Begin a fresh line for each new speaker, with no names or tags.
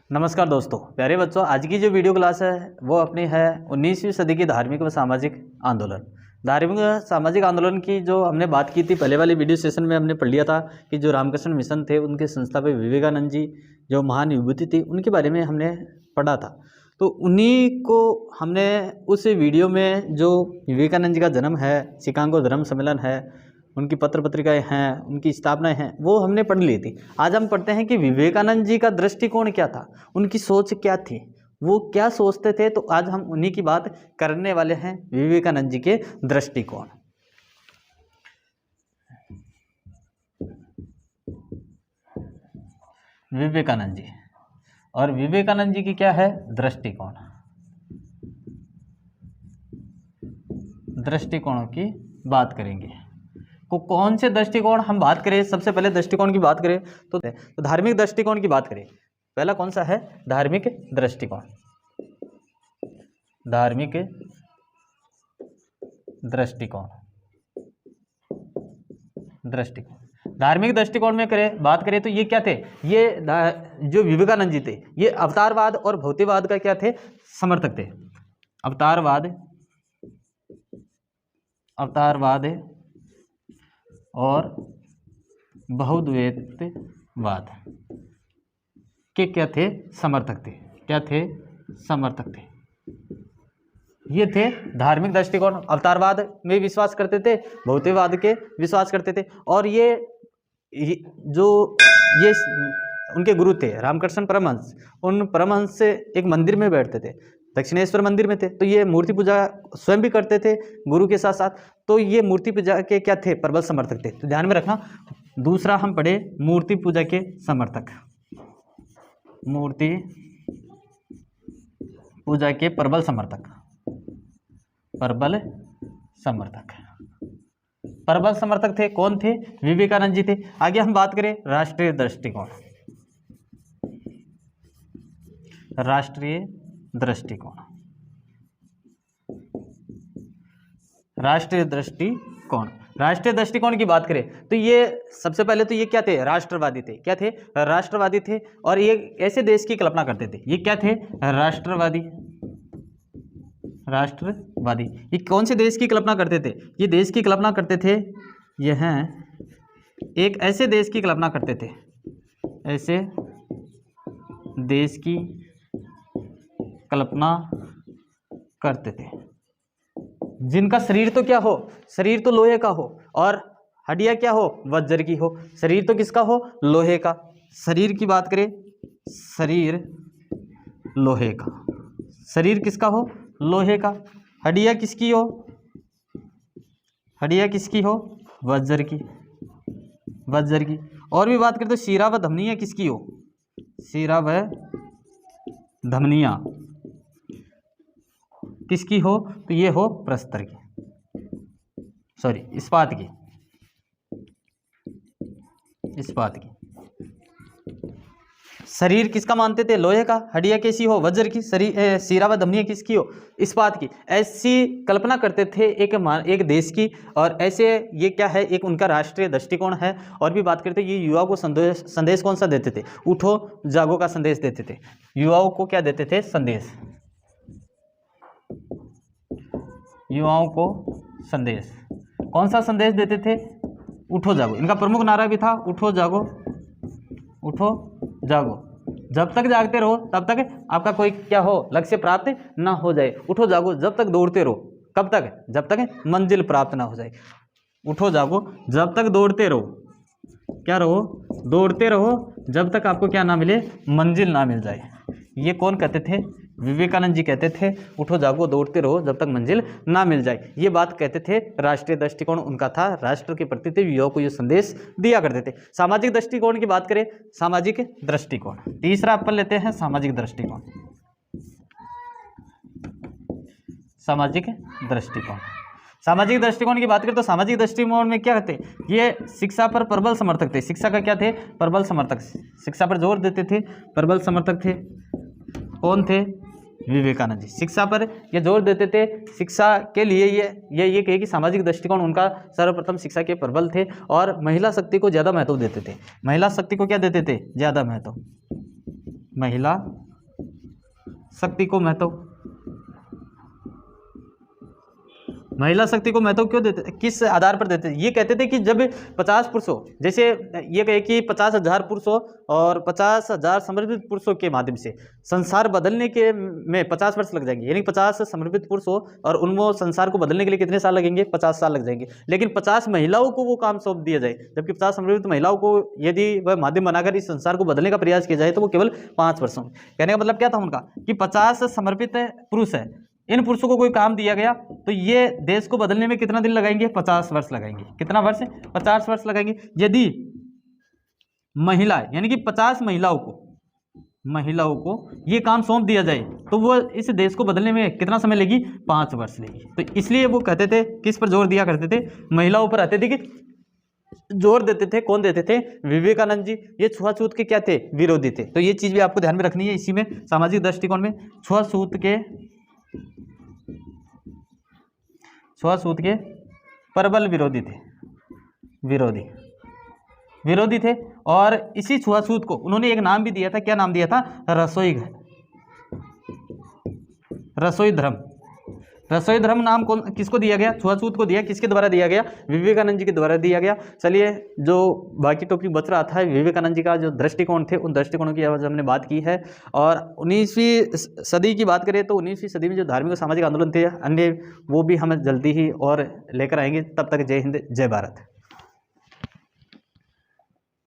नमस्कार दोस्तों, प्यारे बच्चों। आज की जो वीडियो क्लास है वो अपनी है 19वीं सदी की धार्मिक व सामाजिक आंदोलन। धार्मिक व सामाजिक आंदोलन की जो हमने बात की थी पहले वाले वीडियो सेशन में, हमने पढ़ लिया था कि जो रामकृष्ण मिशन थे उनके संस्थापक विवेकानंद जी जो महान विभूति थी उनके बारे में हमने पढ़ा था। तो उन्हीं को हमने उस वीडियो में जो विवेकानंद जी का जन्म है, शिकागो धर्म सम्मेलन है, उनकी पत्र पत्रिकाएं हैं, उनकी स्थापनाएं हैं, वो हमने पढ़ ली थी। आज हम पढ़ते हैं कि विवेकानंद जी का दृष्टिकोण क्या था, उनकी सोच क्या थी, वो क्या सोचते थे। तो आज हम उन्हीं की बात करने वाले हैं, विवेकानंद जी के दृष्टिकोण। विवेकानंद जी और विवेकानंद जी की क्या है दृष्टिकोण। दृष्टिकोणों की बात करेंगे। कौन से दृष्टिकोण हम बात करें, सबसे पहले दृष्टिकोण की बात करें तो धार्मिक दृष्टिकोण की बात करें। पहला कौन सा है? धार्मिक दृष्टिकोण। धार्मिक दृष्टिकोण। धार्मिक दृष्टिकोण में बात करें तो ये क्या थे? ये जो विवेकानंद जी थे ये अवतारवाद और भौतिकवाद का क्या थे? समर्थक थे। अवतारवाद और बहुद्वैतवाद के क्या थे? समर्थक थे। क्या थे? समर्थक थे। ये थे धार्मिक दृष्टिकोण। अवतारवाद में विश्वास करते थे, भौतिकवाद के विश्वास करते थे। और ये उनके गुरु थे रामकृष्ण परमहंस। उन परमहंस से एक मंदिर में बैठते थे, दक्षिणेश्वर मंदिर में थे। तो ये मूर्ति पूजा स्वयं भी करते थे गुरु के साथ साथ। तो ये मूर्ति पूजा के क्या थे? प्रबल समर्थक थे। तो ध्यान में रखना। दूसरा हम पढ़े मूर्ति पूजा के समर्थक। मूर्ति पूजा के प्रबल समर्थक। प्रबल समर्थक थे। कौन थे? विवेकानंद जी थे। आगे हम बात करें राष्ट्रीय दृष्टिकोण। राष्ट्रीय दृष्टिकोण की बात करें तो ये सबसे पहले तो ये क्या थे? राष्ट्रवादी थे। क्या थे? राष्ट्रवादी थे। और ये ऐसे देश की कल्पना करते थे। ये क्या थे? राष्ट्रवादी। ये कौन से देश की कल्पना करते थे? ये देश की कल्पना करते थे, यह एक ऐसे देश की कल्पना करते थे, ऐसे देश की कल्पना करते थे जिनका शरीर तो क्या हो? शरीर तो लोहे का हो और हड्डियां क्या हो? वज्र की हो। शरीर तो किसका हो? लोहे का। शरीर की बात करें, शरीर लोहे का। शरीर किसका हो? लोहे का। हड्डियां किसकी हो? वज्र की। और भी बात करें तो शीरा व धमनियां किसकी हो? शीरा व धमनियां किसकी हो? तो ये हो प्रस्तर की, इस्पात की। शरीर किसका मानते थे? लोहे का। हड्डियां कैसी हो? वज्र की। शीरा व धमनियां किसकी हो? इस्पात की। ऐसी कल्पना करते थे एक देश की। और ऐसे ये क्या है? एक उनका राष्ट्रीय दृष्टिकोण है। और भी बात करते ये युवाओं को संदेश कौन सा देते थे? उठो जागो का संदेश देते थे। युवाओं को क्या देते थे? संदेश। युवाओं को संदेश। कौन सा संदेश देते थे? उठो जागो। इनका प्रमुख नारा भी था उठो जागो। जब तक जागते रहो तब तक आपका कोई क्या हो? लक्ष्य प्राप्त ना हो जाए। उठो जागो जब तक दौड़ते रहो। कब तक? जब तक मंजिल प्राप्त ना हो जाए। उठो जागो जब तक दौड़ते रहो। क्या रहो? दौड़ते रहो जब तक आपको क्या ना मिले? मंजिल ना मिल जाए। ये कौन कहते थे? विवेकानंद जी कहते थे उठो जागो दौड़ते रहो जब तक मंजिल ना मिल जाए। ये बात कहते थे। राष्ट्रीय दृष्टिकोण उनका था, राष्ट्र के प्रति थे, युवाओं को ये संदेश दिया करते थे। सामाजिक दृष्टिकोण की बात करें, सामाजिक दृष्टिकोण तीसरा अपन लेते हैं। सामाजिक दृष्टिकोण। सामाजिक दृष्टिकोण की बात करें तो सामाजिक दृष्टिकोण में क्या कहते? ये शिक्षा पर प्रबल समर्थक थे। शिक्षा का क्या थे? प्रबल समर्थक। शिक्षा पर जोर देते थे, प्रबल समर्थक थे। कौन थे? विवेकानंद जी। शिक्षा पर ये जोर देते थे। शिक्षा के लिए ये कहे कि सामाजिक दृष्टिकोण उनका सर्वप्रथम शिक्षा के प्रबल थे और महिला शक्ति को ज़्यादा महत्व देते थे। महिला शक्ति को क्या देते थे? ज़्यादा महत्व महिला शक्ति को महत्व, महिला शक्ति को महत्व क्यों देते, किस आधार पर देते? ये कहते थे कि जब 50 पुरुषों, जैसे ये कहे कि 50,000 पुरुषों और 50,000 समर्पित पुरुषों के माध्यम से संसार बदलने के में 50 वर्ष लग जाएंगे, यानी 50 समर्पित पुरुष हो और उनको संसार को बदलने के लिए कितने साल लगेंगे? 50 साल लग जाएंगे। लेकिन 50 महिलाओं को वो काम सौंप दिया जाए, जबकि 50 समर्पित महिलाओं को यदि वह माध्यम बनाकर इस संसार को बदलने का प्रयास किया जाए तो वो केवल 5 वर्षों में। कहने का मतलब क्या था उनका कि 50 समर्पित पुरुष है, इन पुरुषों को कोई काम दिया गया तो ये देश को बदलने में कितना दिन लगाएंगे? 50 वर्ष लगाएंगे। कितना वर्ष? 50 वर्ष लगाएंगे। यदि महिला यानी कि 50 महिलाओं को ये काम सौंप दिया जाए तो वो इस देश को बदलने में कितना समय लेगी? 5 वर्ष लेगी। तो इसलिए वो कहते थे, किस पर जोर दिया करते थे? महिलाओं पर अत्यधिक जोर देते थे। कौन देते थे? विवेकानंद जी। ये छुआछूत के क्या थे? विरोधी थे। तो ये चीज भी आपको ध्यान में रखनी है। इसी में सामाजिक दृष्टिकोण में छुआछूत के प्रबल विरोधी थे, विरोधी थे। और इसी छुआछूत को उन्होंने एक नाम भी दिया था। क्या नाम दिया था? रसोई धर्म नाम कौन किसको दिया गया? छुआछूत को दिया। किसके द्वारा दिया गया? विवेकानंद जी के द्वारा दिया गया। चलिए, जो बाकी टॉपिक बच रहा था विवेकानंद जी का जो दृष्टिकोण थे, उन दृष्टिकोणों की आज हमने बात की है। और 19वीं सदी की बात करें तो 19वीं सदी में जो धार्मिक और सामाजिक आंदोलन थे अन्य, वो भी हम जल्दी ही और लेकर आएंगे। तब तक जय हिंद, जय भारत।